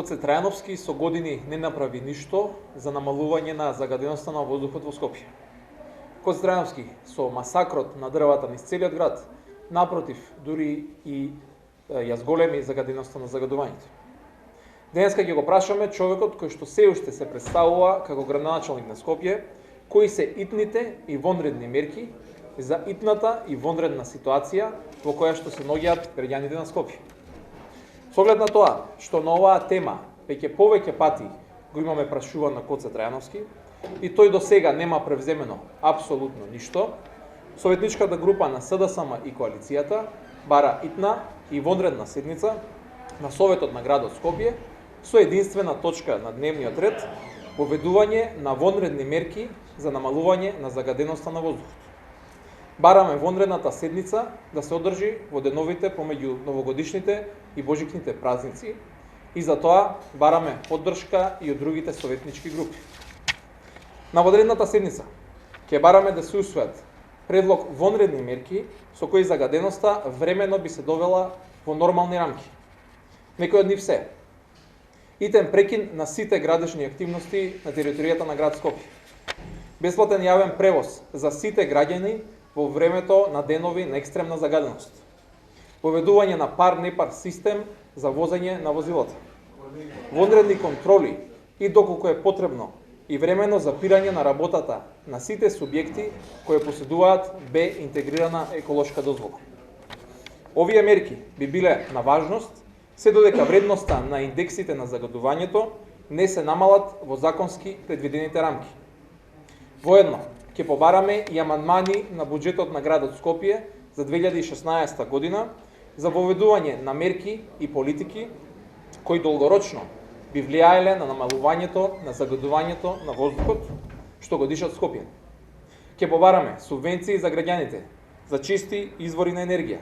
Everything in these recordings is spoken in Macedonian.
Коце Трајановски со години не направи ништо за намалување на загаденоста на воздухот во Скопје. Коце Трајановски со масакрот на дрвата низ целиот град, напротив, дури и ја зголеми загаденоста на загадувањето. Денеска ќе го прашаме човекот кој што се уште се представува како градоначалник на Скопје, кои се итните и вонредни мерки за итната и вонредна ситуација во која што се наоѓаат граѓаните на Скопје. Со оглед на тоа што на оваа тема веќе повеќе пати го имаме прашуван на Коце Трајановски и тој до сега нема превземено апсолутно ништо, Советничката група на СДСМ и коалицијата бара итна и вонредна седница на Советот на градот Скопје со единствена точка на дневниот ред воведување на вонредни мерки за намалување на загаденоста на воздухот. Бараме вонредната седница да се одржи во деновите помеѓу новогодишните и божикните празници и за тоа бараме поддршка и од другите советнички групи. На вонредната седница ќе бараме да се усвојат предлог вонредни мерки со кои загаденоста времено би се довела во нормални рамки. Некои од нив се: итен прекин на сите градежни активности на територијата на град Скопје, бесплатен јавен превоз за сите граѓани во времето на денови на екстремна загаденост, поведување на пар-непар систем за возење на возилата, вонредни контроли и доколку е потребно и времено запирање на работата на сите субјекти кои поседуваат Б интегрирана еколошка дозвола. Овие мерки би биле на важност се додека вредноста на индексите на загадувањето не се намалат во законски предвидените рамки. Воедно, ќе побараме и амандмани на буџетот на градот Скопје за 2016 година за воведување на мерки и политики кои долгорочно би влијаеле на намалувањето на загадувањето на воздухот што го дишат Скопје. Ќе побараме субвенции за граѓаните, за чисти извори на енергија,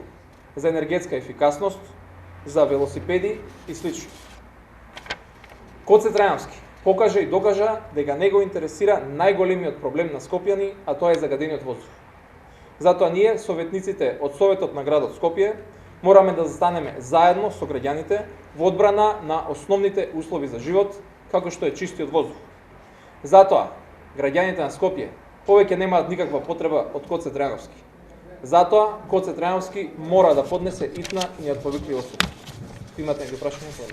за енергетска ефикасност, за велосипеди и слично. Коце Трајановски покажа и докажа дека не го интересира најголемиот проблем на скопјани, а тоа е загадениот воздух. Затоа ние, советниците од Советот на градот Скопје, мораме да застанеме заедно со граѓаните во одбрана на основните услови за живот, како што е чистиот воздух. Затоа, граѓаните на Скопје повеќе немаат никаква потреба од Коце Трајановски. Затоа, Коце Трајановски мора да поднесе итна и неотповиклива оставка. Имате некои прашања?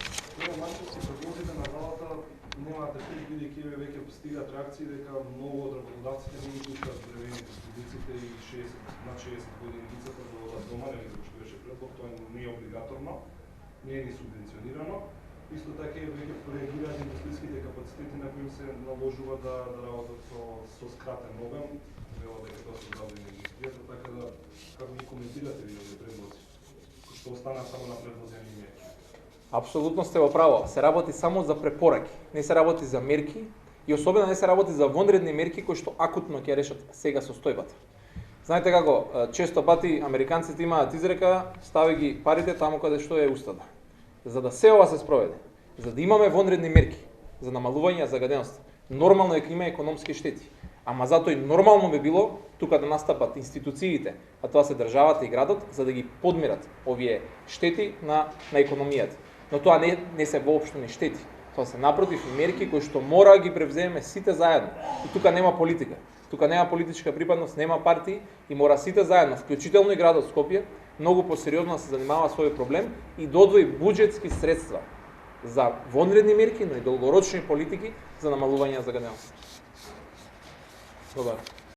Немате пред бидејќи веќе постигаат реакции дека многу од работодавците не ги пуштаат дрвените студиците и 60 години децата да одат дома, нели како што беше предлог, тоа не е облигаторно, не е ни субвенционирано. Исто така и веќе реагираат индустријските капацитети на кои се наложува да работат со скратен обем, вело дека тоа се зададени индустријата, така да како ги коментирате ви овие предлози, кои што останаа само на предложени мерки? Апсолутно сте во право. Се работи само за препораки, не се работи за мерки и особено не се работи за вонредни мерки кои што акутно ќе решат сега состојбата. Знаете како, често пати американците имаат изрека: стави ги парите таму каде што е устата. За да се ова се спроведе, за да имаме вонредни мерки за намалување на загаденоста, нормално е дека има економски штети. Ама затоа и нормално би било тука да настапат институциите, а тоа се државата и градот, за да ги подмират овие штети на економијата. Но тоа не се воопшто не штети. Тоа се напротив мерки кои што мора да ги превземеме сите заедно. И тука нема политика. Тука нема политичка припадност, нема партии и мора сите заедно, вклучително и градот Скопје, многу посериозно да се занимава со овој проблем и да одвои буџетски средства за вонредни мерки, но и долгорочни политики за намалување на загаденоста. Добар.